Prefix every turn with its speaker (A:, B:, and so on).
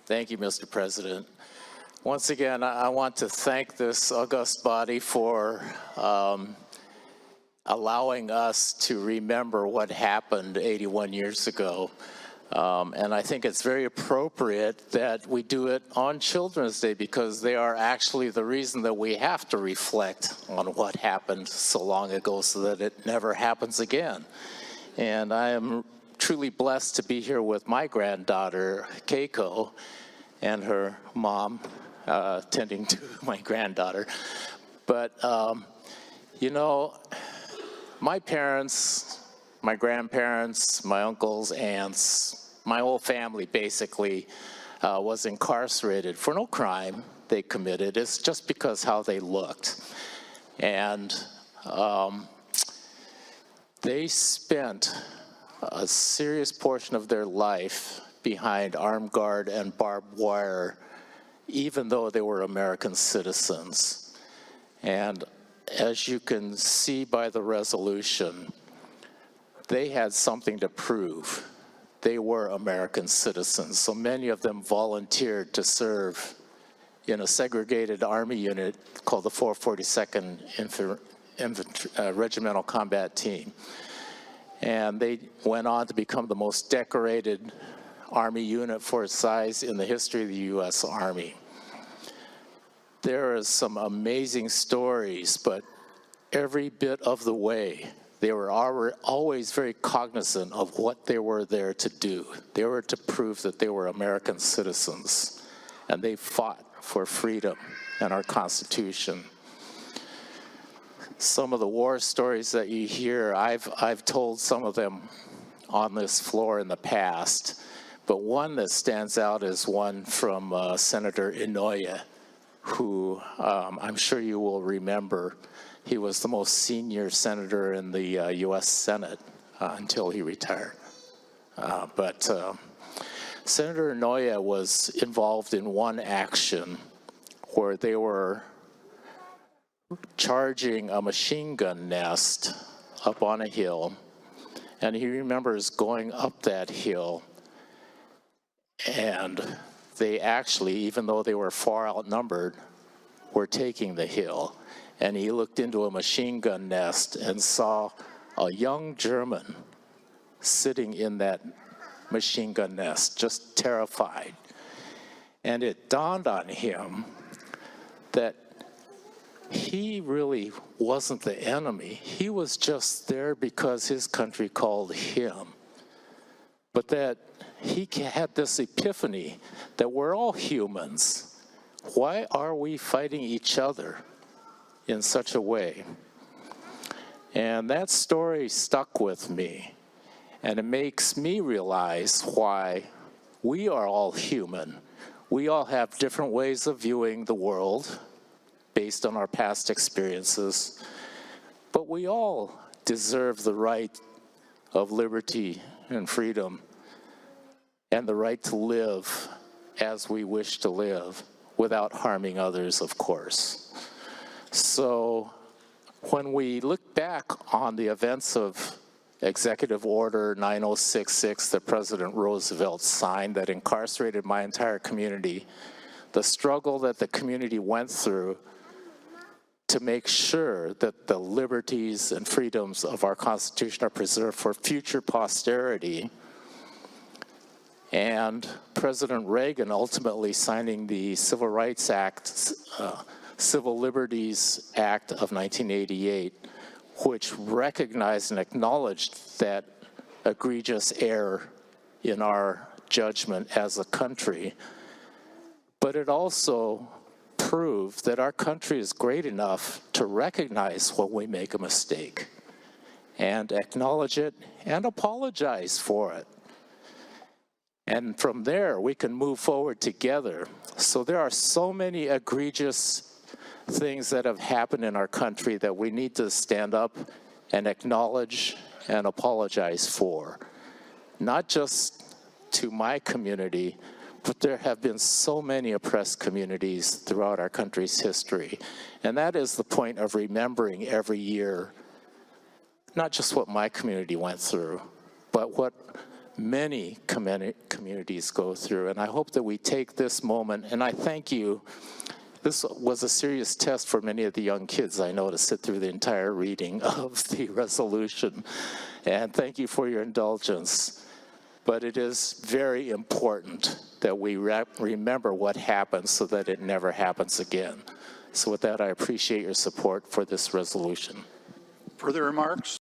A: Thank you, Mr. President. Once again, I want to thank this august body for allowing us to remember what happened 81 years ago. And I think it's very appropriate that we do it on Children's Day because they are actually the reason that we have to reflect on what happened so long ago so that it never happens again. And I am truly blessed to be here with my granddaughter, Keiko, and her mom tending to my granddaughter. But, you know, my parents, my grandparents, my uncles, aunts, my whole family basically was incarcerated for no crime they committed. It's just because how they looked. And they spent a serious portion of their life behind armed guard and barbed wire, even though they were American citizens. And as you can see by the resolution, they had something to prove. They were American citizens, so many of them volunteered to serve in a segregated Army unit called the 442nd Regimental Combat Team. And they went on to become the most decorated Army unit for its size in the history of the U.S. Army. There are some amazing stories, but every bit of the way, they were always very cognizant of what they were there to do. They were to prove that they were American citizens, and they fought for freedom and our Constitution. Some of the war stories that you hear, I've told some of them on this floor in the past, but one that stands out is one from Senator Inouye, who I'm sure you will remember. He was the most senior senator in the U.S. Senate until he retired. But Senator Inouye was involved in one action where they were charging a machine gun nest up on a hill, and he remembers going up that hill, and they actually, even though they were far outnumbered, were taking the hill. And he looked into a machine gun nest and saw a young German sitting in that machine gun nest, just terrified. And it dawned on him that he really wasn't the enemy. He was just there because his country called him. But that he had this epiphany that we're all humans. Why are we fighting each other in such a way? And that story stuck with me. And it makes me realize why we are all human. We all have different ways of viewing the world based on our past experiences, but we all deserve the right of liberty and freedom and the right to live as we wish to live without harming others, of course. So when we look back on the events of Executive Order 9066 that President Roosevelt signed that incarcerated my entire community, the struggle that the community went through to make sure that the liberties and freedoms of our Constitution are preserved for future posterity, and President Reagan ultimately signing the Civil Rights Act, Civil Liberties Act of 1988, which recognized and acknowledged that egregious error in our judgment as a country, but it also proved that our country is great enough to recognize when we make a mistake and acknowledge it and apologize for it. And from there, we can move forward together. So there are so many egregious things that have happened in our country that we need to stand up and acknowledge and apologize for. Not just to my community, but there have been so many oppressed communities throughout our country's history. And that is the point of remembering every year, not just what my community went through, but what many communities go through. And I hope that we take this moment, and I thank you. This was a serious test for many of the young kids, I know, to sit through the entire reading of the resolution. And thank you for your indulgence. But it is very important that we remember what happened so that it never happens again. So with that, I appreciate your support for this resolution.
B: Further remarks?